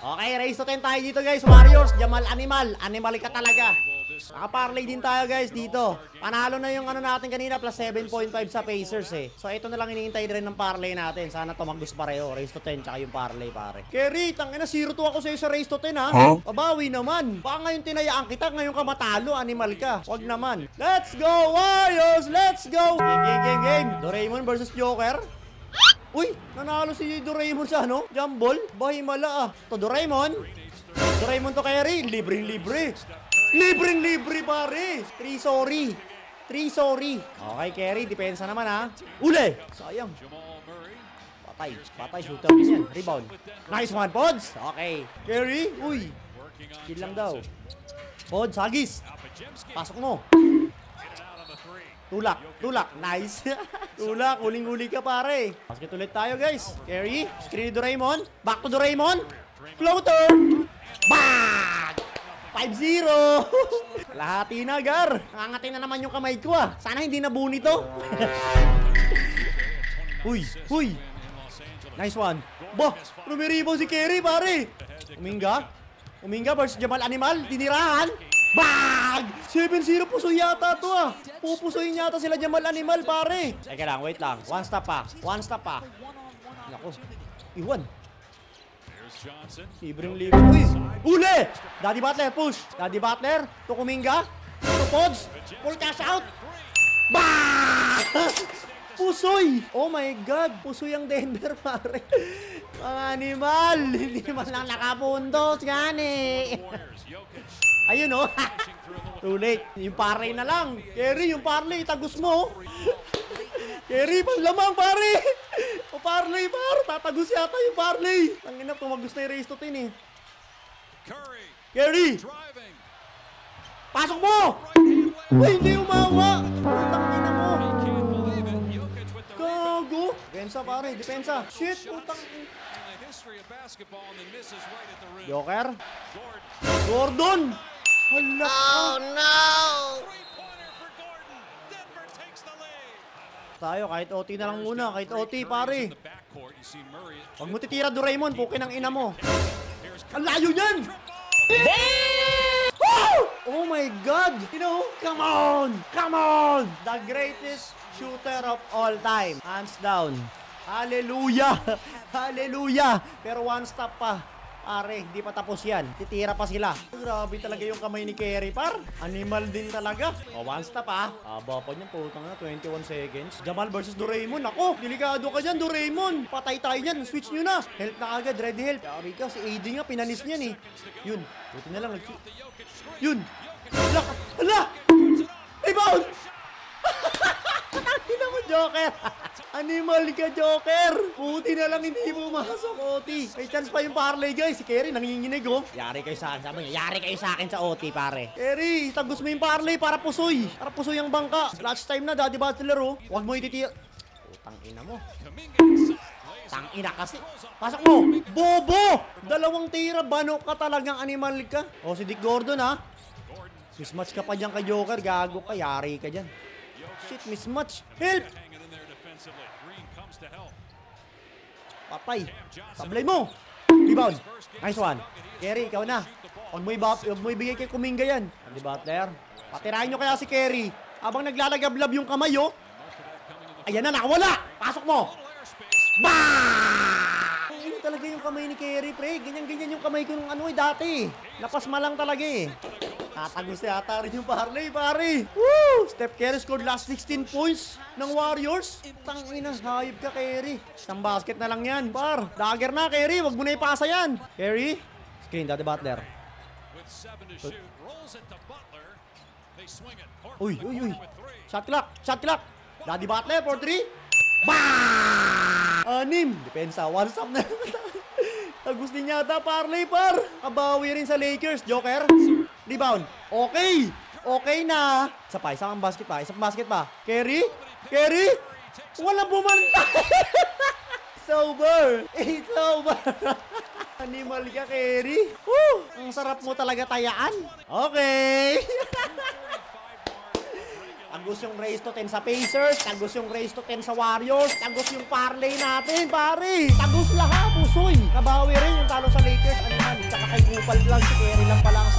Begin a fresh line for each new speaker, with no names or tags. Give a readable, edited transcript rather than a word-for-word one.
Okay, raise to 10 tayo dito guys. Warriors, Jamal Animal. Animal ka talaga. Naka-parlay din tayo guys dito. Panalo na yung ano natin kanina, plus 7.5 sa Pacers eh. So ito na lang iniintay rin ng parlay natin. Sana tumagos pareho. Raise to 10 tsaka yung parlay pare. Kerry, tangina 0-2 ako sa'yo sa raise to 10 ha. Pabawi naman. Baka ngayon tinayaan kita, ngayon ka matalo. Animal ka. Wag naman. Let's go Warriors! Let's go! Game. Doraemon versus Joker. Uy, nanalo si Doraemon sa ano? Jumble? Bahimala ah. To Doraemon. Doraemon to Kerry. Libreng-libre pare. 3 sorry. Okay, Kerry. Depensa naman ha. Uli! Sayang. Patay. Shooter din yan. Rebound. Nice one, Pods. Okay. Kerry. Uy. Kill lang daw. Pods, hagis. Pasok mo. Tulak. Nice. Tulak. Uling-uli ka pare. Basket ulit tayo guys. Kerry. Screen Doraemon. Back to Doraemon. Floater. Bang! 5-0. Lahati na, Gar. Nangangatin na naman yung kamay ko ah. Sana hindi nabuni to. Uy. Nice one. Bah, rumiribo si Kerry, pare. Uminga versus Jamal Animal. Tinirahan. Bag! 7-0 puso yata to ah. Pupusuin yata sila Jamal Animal, pare. Teka lang, wait lang. One stop pa. Naku. Iwan. Libreng. Uy! Uli! Daddy Butler, push. Daddy Butler. To Kuminga. To Pods. Full cash out. Bang! Pusoy! Oh my God! Pusoy ang Denver, pare. Mga animal! Hindi man lang nakapuntos, gani. Ayun oh. Too late. Yung parlay na lang. Kerry, yung parlay, tagus mo. Kerry, panlamang, pare. O parlay, pare. Tatagus yata yung parlay. Ang ina, tumagos na yung race to 10 eh. Kerry! Pasok mo! Uy, hindi umawa! Utang ina mo. Gago. Depensa, pare. Depensa. Shit, utang ina. Joker. Gordon. Hala. Oh no. Tayo, kahit OT na lang muna. Kahit OT, pare. Huwag mo titira, Doraemon. Pukin ang ina mo. Ang layo yan! Oh my God! You know, come on! The greatest shooter of all time. Hands down. Hallelujah! Pero one stop pa. Pare, hindi pa tapos yan. Titira pa sila. Grabe talaga yung kamay ni Kerry, par. Animal din talaga. O, one stop ha. Aba pa niyan, putang na, 21 seconds. Jamal versus Doraemon. Ako, delikado ka dyan, Doraemon. Patay tayo dyan. Switch nyo na. Help na agad, ready help. Yari ka, si AD nga, pinanis niyan eh. Yun, buti na lang. Yun. Hala! Rebound! Nakita mo, Joker. Animal ka, Joker. Buti na lang hindi mo masok, OT. May chance pa yung parlay, guys. Si Kerry, nanginginig, oh. Yari kayo sa akin. Sabi niya, yari kayo sa akin sa OT, pare. Kerry, tagos mo yung parlay para pusoy. Para pusoy ang bangka. Clutch time na, Daddy Butler, oh. Huwag mo ititira. Tang ina mo. Tang ina kasi. Pasok mo. Bobo! Dalawang tira. Bano ka talagang animal ka. O, si Dick Gordon, ha. Mismatch ka pa dyan kay Joker. Gago ka. Yari ka dyan. Shit, mismatch. Help! Patay. Sablay mo. Rebound. Nice one. Kerry, ikaw na. Huwag mo ibigay kay Kuminga yan. Daddy Butler. Patirahin nyo kaya si Kerry. Habang naglalagablab yung kamay, oh. Ayan na, nakawala. Pasok mo. Bang! Ini talaga yung kamay ni Kerry, pre. Ganyan-ganyan yung kamay ko nung ano dati. Napasma lang talaga eh. Tatagos yata rin yung parlay, pare. Woo! Steph Curry scored last 16 points ng Warriors. Tangina, hayop ka, Kerry. Isang basket na lang yan, par. Dagger na, Kerry. Wag mo na ipasa yan. Kerry. Screen, Daddy Butler. Uy. Shot clock. Daddy Butler for 3. Bang! 6. Depensa. One stop na. Tagus din yata, parlay, par. Kabawi rin sa Lakers. Joker. Rebound. Okay na. Isang basket pa. Kerry. Walang bumantay. It's over. Animal ka, Kerry. Woo! Ang sarap mo talaga tayaan. Okay. Tagos yung race to 10 sa Pacers. Tagos yung race to 10 sa Warriors. Tagos yung parlay natin, pare. Tagos lahat, pusoy. Kabawi rin yung talo sa Lakers. Animal. kay Kupal lang, si Kerry lang pala ang